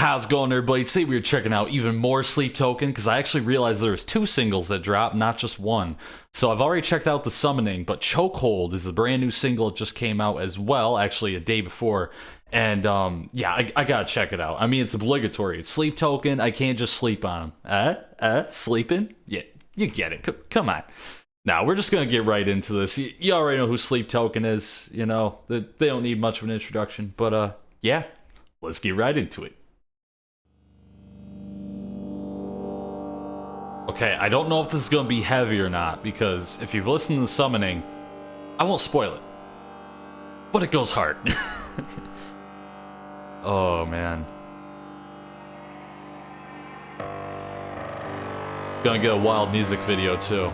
How's it going, everybody? Today we were checking out even more Sleep Token because I actually realized there was 2 singles that dropped, not just one. So I've already checked out The Summoning, but Chokehold is a brand new single. It just came out as well, actually a day before. And yeah, I gotta check it out. I mean, it's obligatory. It's Sleep Token. I can't just sleep on him. Sleeping? Yeah, you get it. Come on. Now, we're just gonna get right into this. You already know who Sleep Token is. You know, they don't need much of an introduction. But yeah, let's get right into it. Okay, I don't know if this is going to be heavy or not, because if you've listened to The Summoning, I won't spoil it. But it goes hard. Oh, man. Gonna get a wild music video, too.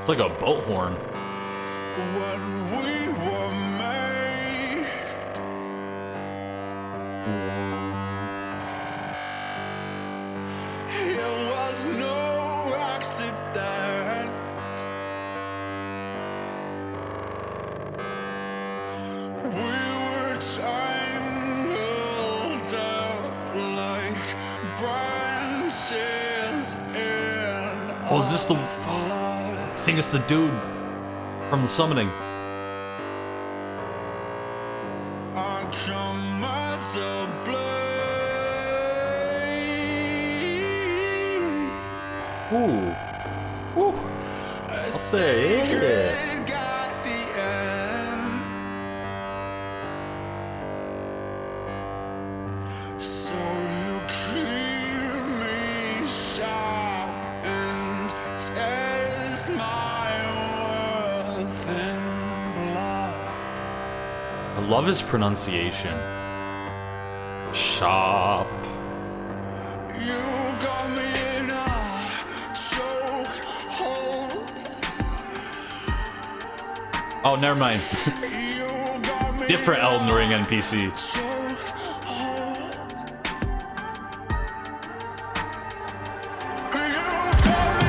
It's like a boat horn. When we were made, it was no accident. We were tangled up like branches in Oh, is this the... I think it's the dude from The Summoning. Ooh. Ooh. Up there. So you keep me sharp and test my worth in blood. I love his pronunciation. Sharp. You got me in a chokehold. Oh, never mind. You got me Different in Elden a Ring NPC. chokehold. You got me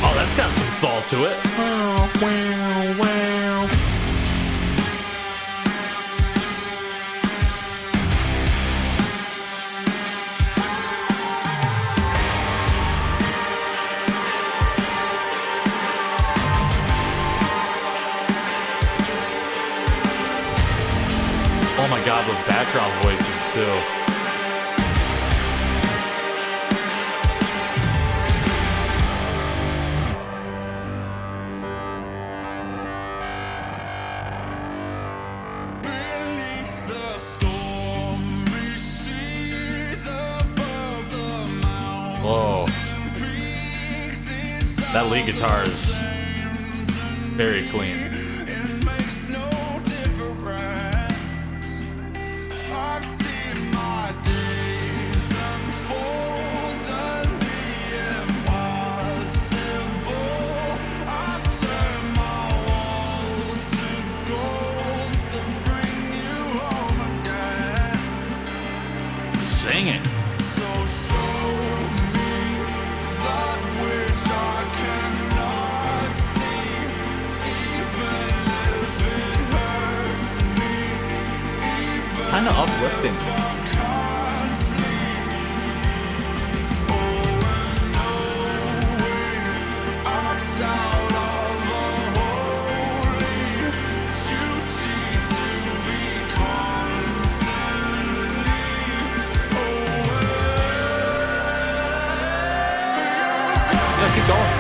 Oh, that's got some thought to it. Oh my god, those background voices too. beneath the stormy seas above the mountain Whoa. peaks. It's That lead guitar is very clean. It makes no difference. I've seen my days unfold and the impossible. I've turned my walls to gold to bring you home again. Sing it. So show me that which I cannot see, even if it hurts me, even Kind of uplifting. if I can't sleep. Oh, and knowing act out of a holy duty to be constantly Yeah, keep going.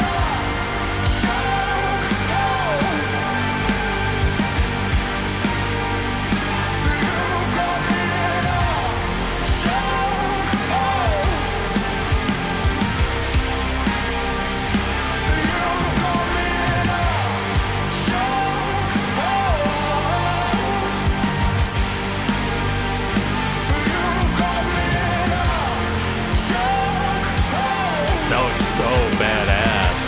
That looks so badass.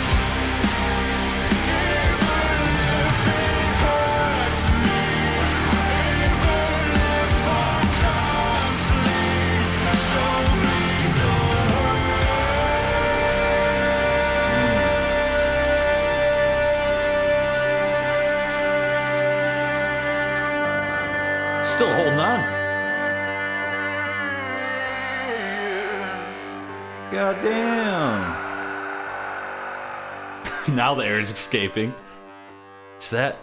still holding on. God damn. Now the air is escaping. Is that...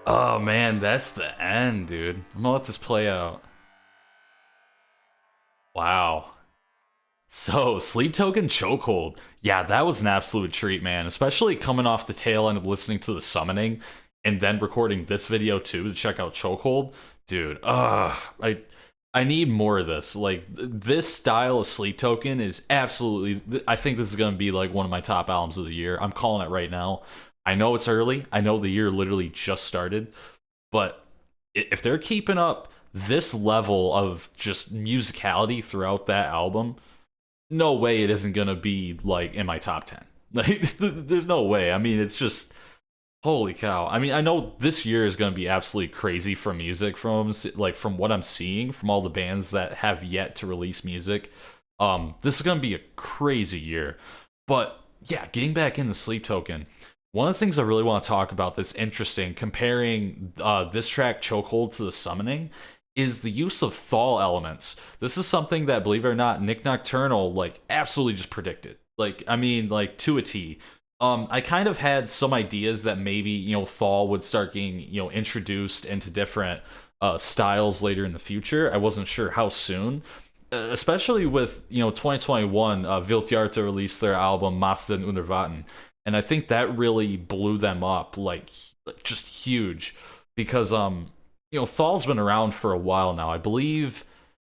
Oh man, that's the end, dude. I'm gonna let this play out. Wow. So, Sleep Token Chokehold. Yeah, that was an absolute treat, man. Especially coming off the tail end of listening to the summoning and then recording this video too to check out Chokehold. Dude, I need more of this. Like, this style of Sleep Token is absolutely... I think this is going to be, like, one of my top albums of the year. I'm calling it right now. I know it's early. I know the year literally just started. But if they're keeping up this level of just musicality throughout that album, no way it isn't going to be, like, in my top 10. Like, there's no way. I mean, it's just... Holy cow. I mean, I know this year is going to be absolutely crazy for music from what I'm seeing from all the bands that have yet to release music. This is going to be a crazy year. But yeah, getting back into Sleep Token, one of the things I really want to talk about that's interesting comparing this track Chokehold to the Summoning is the use of Thal elements. This is something that, believe it or not, Nick Nocturnal like absolutely just predicted. Like, I mean, like to a T. I kind of had some ideas that maybe, you know, Thal would start getting, you know, introduced into different styles later in the future. I wasn't sure how soon, especially with, you know, 2021, Viltjarta released their album Masten under Vatten, and I think that really blew them up, like just huge, because you know, Thal's been around for a while now. I believe.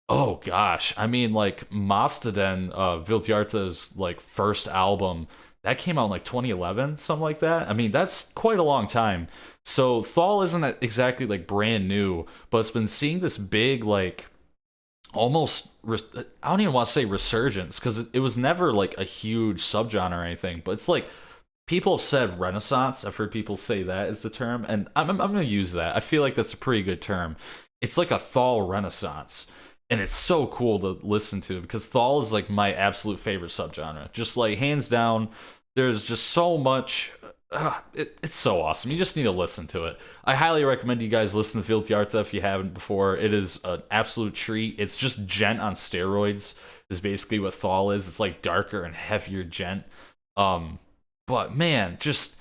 Oh gosh, I mean, like Mastodon, Viltjarta's like first album, that came out in like 2011, something like that. I mean, that's quite a long time. So Thal isn't exactly like brand new, but it's been seeing this big like almost I don't even want to say resurgence because it was never like a huge subgenre or anything, but it's like people have said renaissance. I've heard people say that is the term, and I'm gonna use that. I feel like that's a pretty good term. It's like a Thal renaissance, and it's so cool to listen to because Thal is like my absolute favorite subgenre. Just like hands down, there's just so much. It's so awesome. You just need to listen to it. I highly recommend you guys listen to Viltjarta if you haven't before. It is an absolute treat. It's just gent on steroids is basically what Thal is. It's like darker and heavier gent. But man, just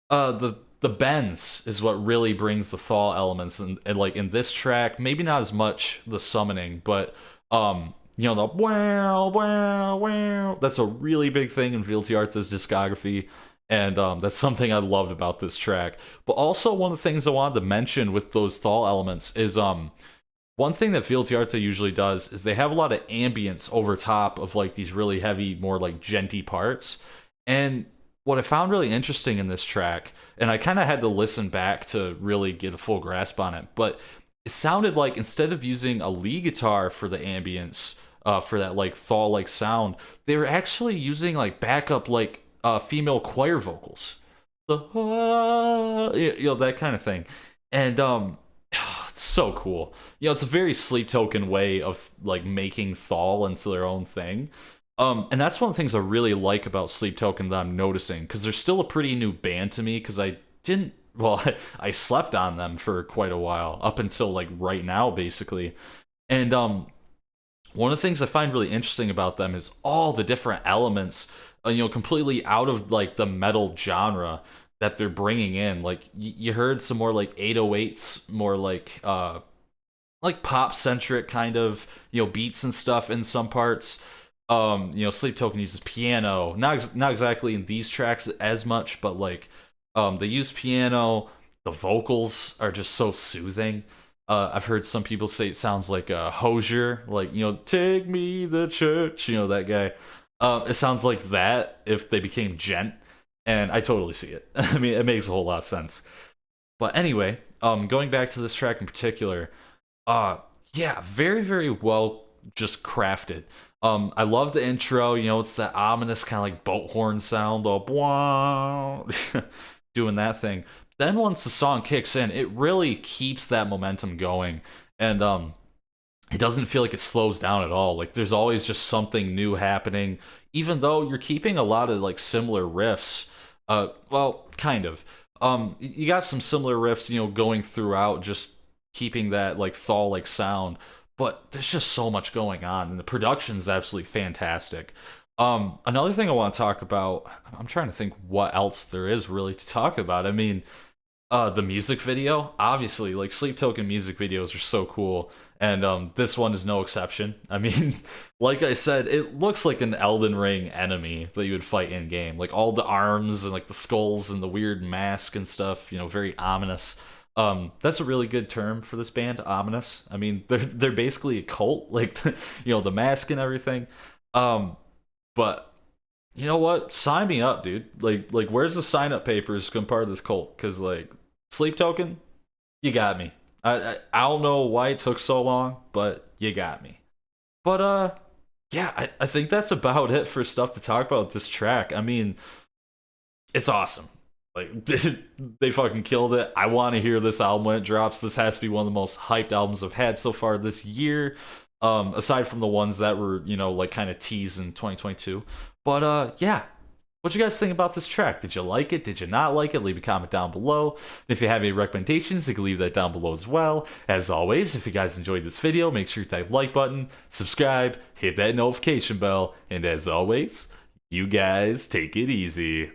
the bends is what really brings the Thal elements, and like in this track, maybe not as much the summoning, but you know, the wow wow wow, that's a really big thing in Viltjarta's discography, and that's something I loved about this track. But also one of the things I wanted to mention with those Thal elements is one thing that Viltjarta usually does is they have a lot of ambience over top of like these really heavy, more like genty parts. And what I found really interesting in this track, and I kind of had to listen back to really get a full grasp on it, but it sounded like instead of using a lead guitar for the ambience, for that like Thal like sound, they were actually using like backup like female choir vocals, the you know, that kind of thing, and it's so cool. You know, it's a very Sleep Token way of like making Thal into their own thing. And that's one of the things I really like about Sleep Token that I'm noticing, because they're still a pretty new band to me, because I didn't, well, I slept on them for quite a while, up until like right now, basically. And one of the things I find really interesting about them is all the different elements, you know, completely out of like the metal genre that they're bringing in. Like you heard some more like 808s, more like pop centric kind of, you know, beats and stuff in some parts. You know, Sleep Token uses piano, not exactly in these tracks as much, but like they use piano. The vocals are just so soothing. I've heard some people say it sounds like a Hosier, like, you know, take me the church, you know, that guy. It sounds like that if they became gent, and I totally see it. I mean, it makes a whole lot of sense. But anyway, going back to this track in particular, yeah, very, very well just crafted. I love the intro, you know, it's that ominous kind of like boat horn sound, doing that thing. Then once the song kicks in, it really keeps that momentum going, and it doesn't feel like it slows down at all. Like there's always just something new happening, even though you're keeping a lot of like similar riffs. Well, kind of. You got some similar riffs, you know, going throughout, just keeping that like thaw like sound. But there's just so much going on, and the production's absolutely fantastic. Another thing I want to talk about, I'm trying to think what else there is really to talk about. I mean, the music video, obviously, like Sleep Token music videos are so cool, and this one is no exception. I mean, like I said, it looks like an Elden Ring enemy that you would fight in game, like all the arms and like the skulls and the weird mask and stuff. You know, very ominous. That's a really good term for this band, ominous. I mean, they're basically a cult, like you know the mask and everything. Um, but you know what? Sign me up, dude. Like where's the sign up papers to become part of this cult? Because like Sleep Token, you got me. I don't know why it took so long, but you got me. But yeah, I think that's about it for stuff to talk about with this track. I mean, it's awesome. Like they fucking killed it. I want to hear this album when it drops. This has to be one of the most hyped albums I've had so far this year. Aside from the ones that were, you know, like kind of teased in 2022. But yeah. What you guys think about this track? Did you like it? Did you not like it? Leave a comment down below. If you have any recommendations, you can leave that down below as well. As always, if you guys enjoyed this video, make sure you hit that like button, subscribe, hit that notification bell, and as always, you guys take it easy.